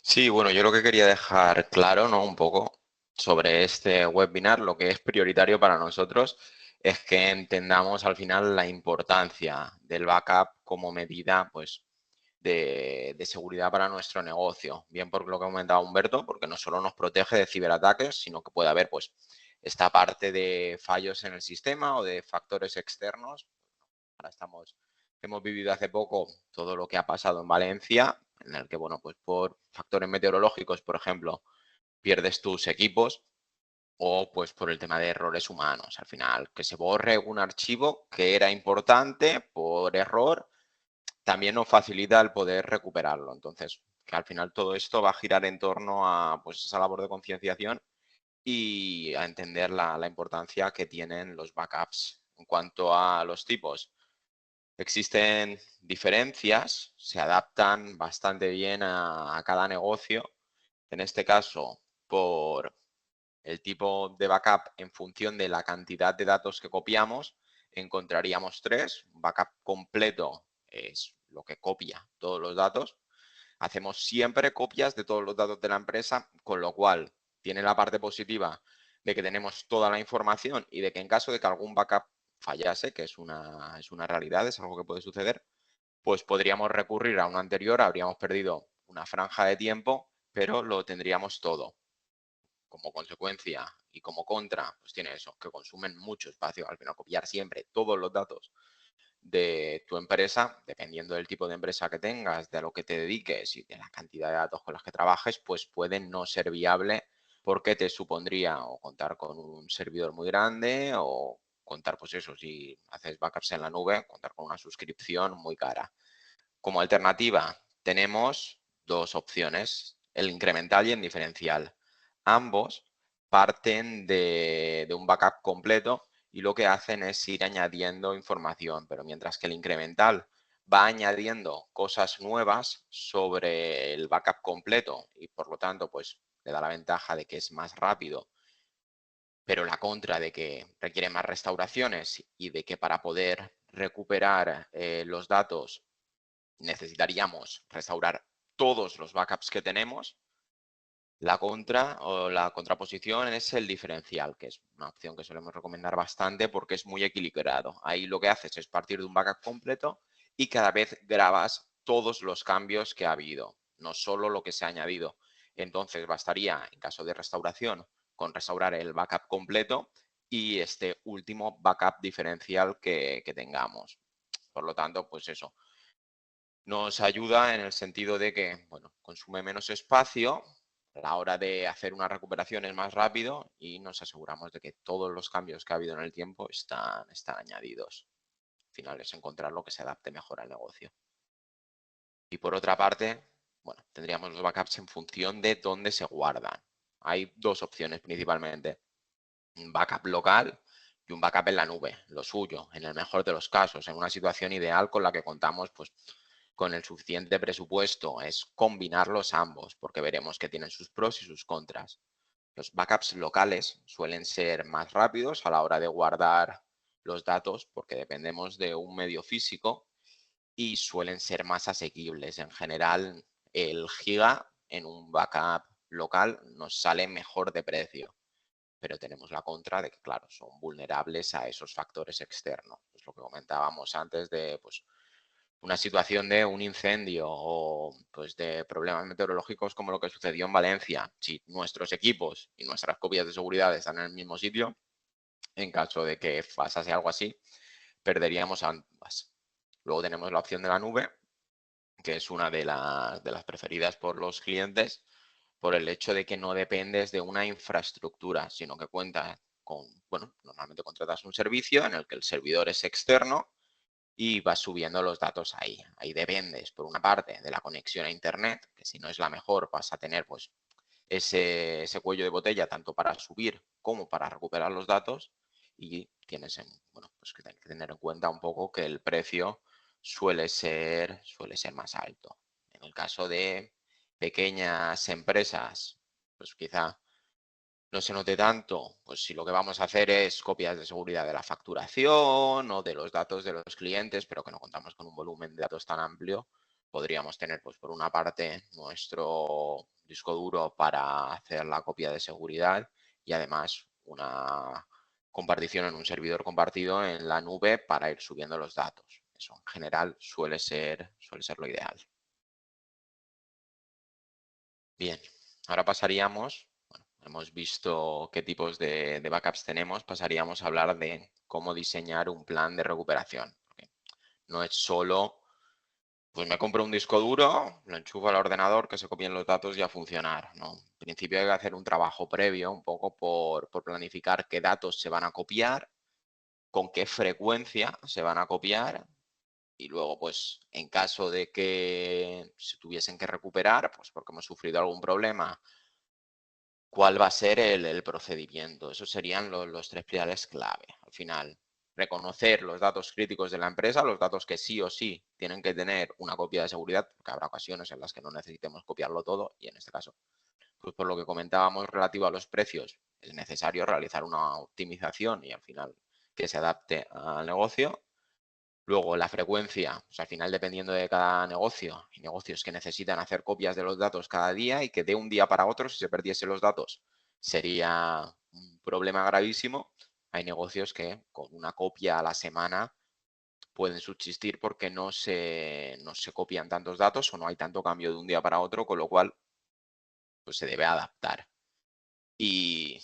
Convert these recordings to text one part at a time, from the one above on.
Sí, bueno, yo lo que quería dejar claro, ¿no? Un poco sobre este webinar, lo que es prioritario para nosotros es que entendamos al final la importancia del backup como medida, pues, de seguridad para nuestro negocio. Bien por lo que comentaba Humberto, porque no solo nos protege de ciberataques, sino que puede haber, pues, esta parte de fallos en el sistema o de factores externos. Ahora hemos vivido hace poco todo lo que ha pasado en Valencia, en el que, bueno, pues por factores meteorológicos, por ejemplo, pierdes tus equipos o pues por el tema de errores humanos. Al final, que se borre un archivo que era importante por error, también nos facilita el poder recuperarlo. Entonces, que al final todo esto va a girar en torno a pues esa labor de concienciación y a entender la importancia que tienen los backups. En cuanto a los tipos, existen diferencias, se adaptan bastante bien a cada negocio. En este caso, por el tipo de backup en función de la cantidad de datos que copiamos, encontraríamos tres. Un backup completo es lo que copia todos los datos. Hacemos siempre copias de todos los datos de la empresa, con lo cual tiene la parte positiva de que tenemos toda la información y de que en caso de que algún backup fallase, que es una realidad, es algo que puede suceder, pues podríamos recurrir a uno anterior, habríamos perdido una franja de tiempo, pero lo tendríamos todo. Como consecuencia y como contra, pues tiene eso, que consumen mucho espacio. Al final, copiar siempre todos los datos de tu empresa, dependiendo del tipo de empresa que tengas, de a lo que te dediques y de la cantidad de datos con los que trabajes, pues puede no ser viable porque te supondría o contar con un servidor muy grande o contar, pues eso, si haces backups en la nube, contar con una suscripción muy cara. Como alternativa, tenemos dos opciones, el incremental y el diferencial. Ambos parten de un backup completo y lo que hacen es ir añadiendo información, pero mientras que el incremental va añadiendo cosas nuevas sobre el backup completo y por lo tanto pues le da la ventaja de que es más rápido, pero la contra de que requiere más restauraciones y de que para poder recuperar los datos necesitaríamos restaurar todos los backups que tenemos. La contra o la contraposición es el diferencial, que es una opción que solemos recomendar bastante porque es muy equilibrado. Ahí lo que haces es partir de un backup completo y cada vez grabas todos los cambios que ha habido, no solo lo que se ha añadido. Entonces bastaría, en caso de restauración, con restaurar el backup completo y este último backup diferencial que tengamos. Por lo tanto, pues eso, nos ayuda en el sentido de que, bueno, consume menos espacio, a la hora de hacer una recuperación es más rápido y nos aseguramos de que todos los cambios que ha habido en el tiempo están añadidos. Al final es encontrar lo que se adapte mejor al negocio. Y por otra parte, bueno, tendríamos los backups en función de dónde se guardan. Hay dos opciones principalmente, un backup local y un backup en la nube, lo suyo, en el mejor de los casos, en una situación ideal con la que contamos pues, con el suficiente presupuesto, es combinarlos ambos, porque veremos que tienen sus pros y sus contras. Los backups locales suelen ser más rápidos a la hora de guardar los datos, porque dependemos de un medio físico y suelen ser más asequibles. En general, el giga en un backup local nos sale mejor de precio, pero tenemos la contra de que, claro, son vulnerables a esos factores externos. Pues lo que comentábamos antes de pues, una situación de un incendio o pues, de problemas meteorológicos como lo que sucedió en Valencia. Si nuestros equipos y nuestras copias de seguridad están en el mismo sitio, en caso de que pasase algo así, perderíamos ambas. Luego tenemos la opción de la nube, que es una de las preferidas por los clientes, por el hecho de que no dependes de una infraestructura, sino que cuentas con, bueno, normalmente contratas un servicio en el que el servidor es externo y vas subiendo los datos ahí. Ahí dependes, por una parte, de la conexión a Internet, que si no es la mejor vas a tener pues ese cuello de botella tanto para subir como para recuperar los datos y tienes bueno, pues que tener en cuenta un poco que el precio suele ser más alto. En el caso de pequeñas empresas, pues quizá no se note tanto, pues si lo que vamos a hacer es copias de seguridad de la facturación o de los datos de los clientes, pero que no contamos con un volumen de datos tan amplio, podríamos tener, pues por una parte, nuestro disco duro para hacer la copia de seguridad y además una compartición en un servidor compartido en la nube para ir subiendo los datos. Eso en general suele ser lo ideal. Bien, ahora pasaríamos, bueno, hemos visto qué tipos de backups tenemos, pasaríamos a hablar de cómo diseñar un plan de recuperación. No es solo, pues me compro un disco duro, lo enchufo al ordenador, que se copien los datos y a funcionar, ¿no? En principio hay que hacer un trabajo previo, un poco por planificar qué datos se van a copiar, con qué frecuencia se van a copiar y luego, pues, en caso de que se tuviesen que recuperar, pues porque hemos sufrido algún problema, cuál va a ser el procedimiento. Esos serían los tres pilares clave. Al final, reconocer los datos críticos de la empresa, los datos que sí o sí tienen que tener una copia de seguridad, porque habrá ocasiones en las que no necesitemos copiarlo todo y en este caso, pues por lo que comentábamos relativo a los precios, es necesario realizar una optimización y al final que se adapte al negocio. Luego, la frecuencia, pues al final dependiendo de cada negocio, hay negocios que necesitan hacer copias de los datos cada día y que de un día para otro, si se perdiesen los datos, sería un problema gravísimo. Hay negocios que con una copia a la semana pueden subsistir porque no se copian tantos datos o no hay tanto cambio de un día para otro, con lo cual pues se debe adaptar. Y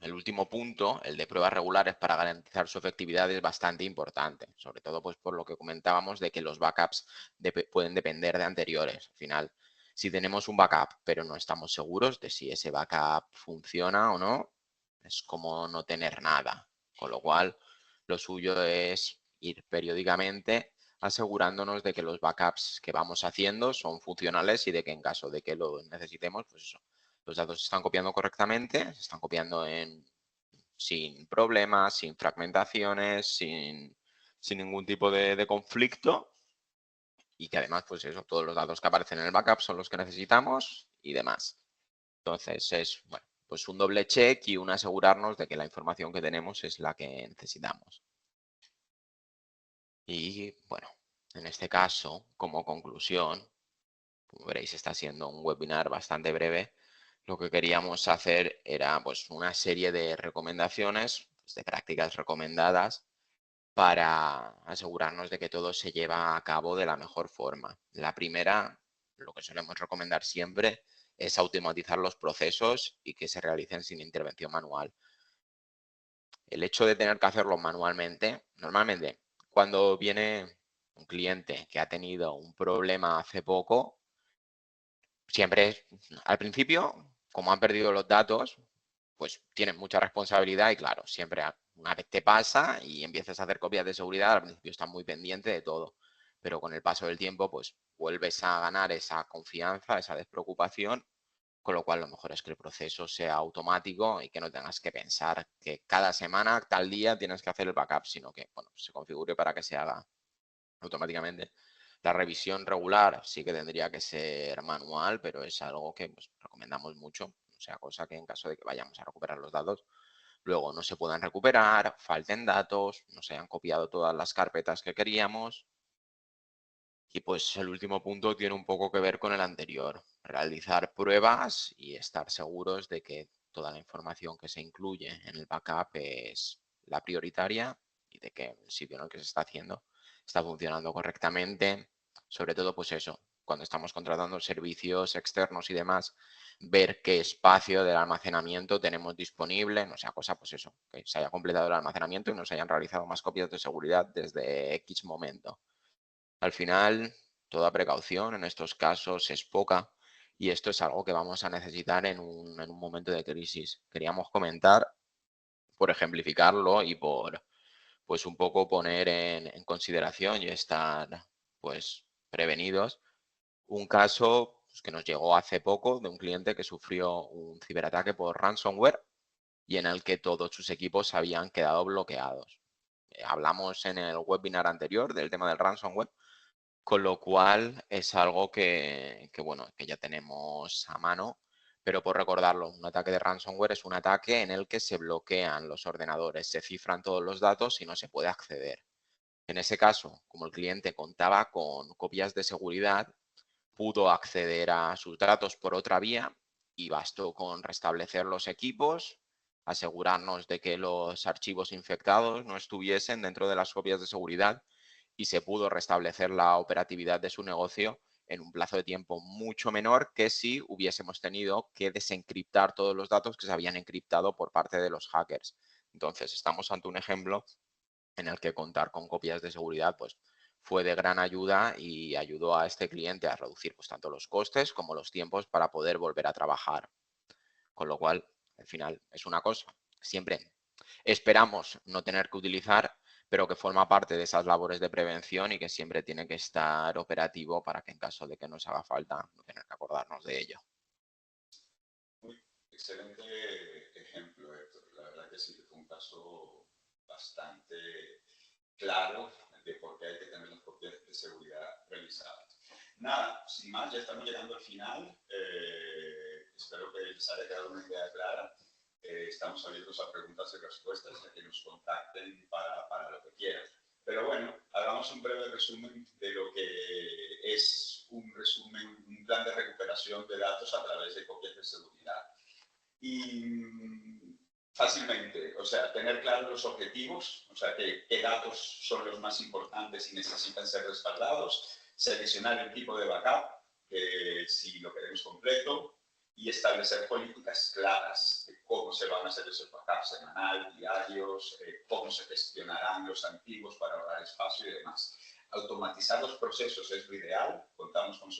el último punto, el de pruebas regulares para garantizar su efectividad, es bastante importante, sobre todo pues por lo que comentábamos de que los backups pueden depender de anteriores. Al final, si tenemos un backup pero no estamos seguros de si ese backup funciona o no, es como no tener nada. Con lo cual, lo suyo es ir periódicamente asegurándonos de que los backups que vamos haciendo son funcionales y de que en caso de que lo necesitemos, pues eso, los datos se están copiando correctamente, se están copiando sin problemas, sin fragmentaciones, sin ningún tipo de conflicto y que además, pues eso, todos los datos que aparecen en el backup son los que necesitamos y demás. Entonces es, bueno, pues un doble check y un asegurarnos de que la información que tenemos es la que necesitamos. Y bueno, en este caso, como conclusión, como veréis, está siendo un webinar bastante breve. Lo que queríamos hacer era pues una serie de recomendaciones, pues, de prácticas recomendadas para asegurarnos de que todo se lleva a cabo de la mejor forma. La primera, lo que solemos recomendar siempre, es automatizar los procesos y que se realicen sin intervención manual. El hecho de tener que hacerlo manualmente, normalmente cuando viene un cliente que ha tenido un problema hace poco, siempre es, al principio, como han perdido los datos, pues tienen mucha responsabilidad y claro, siempre una vez te pasa y empiezas a hacer copias de seguridad, al principio estás muy pendiente de todo, pero con el paso del tiempo, pues vuelves a ganar esa confianza, esa despreocupación, con lo cual lo mejor es que el proceso sea automático y que no tengas que pensar que cada semana, tal día, tienes que hacer el backup, sino que, bueno, se configure para que se haga automáticamente. La revisión regular sí que tendría que ser manual, pero es algo que pues, recomendamos mucho. O sea, cosa que en caso de que vayamos a recuperar los datos, luego no se puedan recuperar, falten datos, no se hayan copiado todas las carpetas que queríamos. Y pues el último punto tiene un poco que ver con el anterior. Realizar pruebas y estar seguros de que toda la información que se incluye en el backup es la prioritaria y de que el sitio en el que se está haciendo está funcionando correctamente. Sobre todo, pues eso, cuando estamos contratando servicios externos y demás, ver qué espacio del almacenamiento tenemos disponible, no sea cosa, pues eso, que se haya completado el almacenamiento y no se hayan realizado más copias de seguridad desde X momento. Al final, toda precaución en estos casos es poca y esto es algo que vamos a necesitar en un momento de crisis. Queríamos comentar, por ejemplificarlo y por, pues un poco poner en consideración y estar, pues, prevenidos. Un caso pues, que nos llegó hace poco de un cliente que sufrió un ciberataque por ransomware y en el que todos sus equipos habían quedado bloqueados. Hablamos en el webinar anterior del tema del ransomware, con lo cual es algo bueno, que ya tenemos a mano, pero por recordarlo, un ataque de ransomware es un ataque en el que se bloquean los ordenadores, se cifran todos los datos y no se puede acceder. En ese caso, como el cliente contaba con copias de seguridad, pudo acceder a sus datos por otra vía y bastó con restablecer los equipos, asegurarnos de que los archivos infectados no estuviesen dentro de las copias de seguridad y se pudo restablecer la operatividad de su negocio en un plazo de tiempo mucho menor que si hubiésemos tenido que desencriptar todos los datos que se habían encriptado por parte de los hackers. Entonces, estamos ante un ejemplo en el que contar con copias de seguridad pues, fue de gran ayuda y ayudó a este cliente a reducir pues, tanto los costes como los tiempos para poder volver a trabajar. Con lo cual, al final, es una cosa. Siempre esperamos no tener que utilizar, pero que forma parte de esas labores de prevención y que siempre tiene que estar operativo para que en caso de que nos haga falta no tener que acordarnos de ello. Muy excelente ejemplo, Héctor. La verdad que sí, que fue un caso bastante claro de por qué hay que tener las copias de seguridad realizadas. Nada, sin más, ya estamos llegando al final. Espero que les haya quedado una idea clara. Estamos abiertos a preguntas y respuestas, a que nos contacten para lo que quieran. Pero bueno, hagamos un breve resumen de lo que es un plan de recuperación de datos a través de copias de seguridad. Y fácilmente, o sea, tener claros los objetivos, o sea, qué datos son los más importantes y necesitan ser respaldados, seleccionar el tipo de backup, si lo queremos completo, y establecer políticas claras de cómo se van a hacer esos backups, semanal, diarios, cómo se gestionarán los antiguos para ahorrar espacio y demás. Automatizar los procesos es lo ideal, contamos con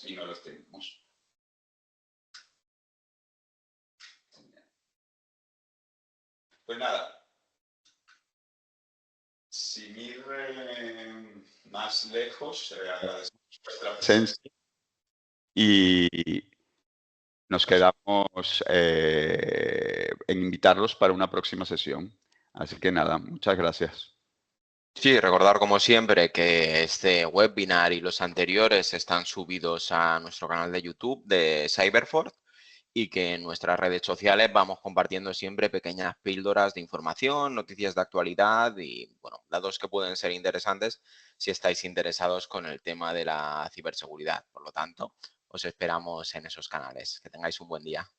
y no los tenemos. Pues nada, sin ir más lejos, agradecemos vuestra presencia y nos quedamos en invitarlos para una próxima sesión. Así que nada, muchas gracias. Sí, recordar como siempre que este webinar y los anteriores están subidos a nuestro canal de YouTube de Cyberfort y que en nuestras redes sociales vamos compartiendo siempre pequeñas píldoras de información, noticias de actualidad y, bueno, datos que pueden ser interesantes si estáis interesados con el tema de la ciberseguridad. Por lo tanto, os esperamos en esos canales. Que tengáis un buen día.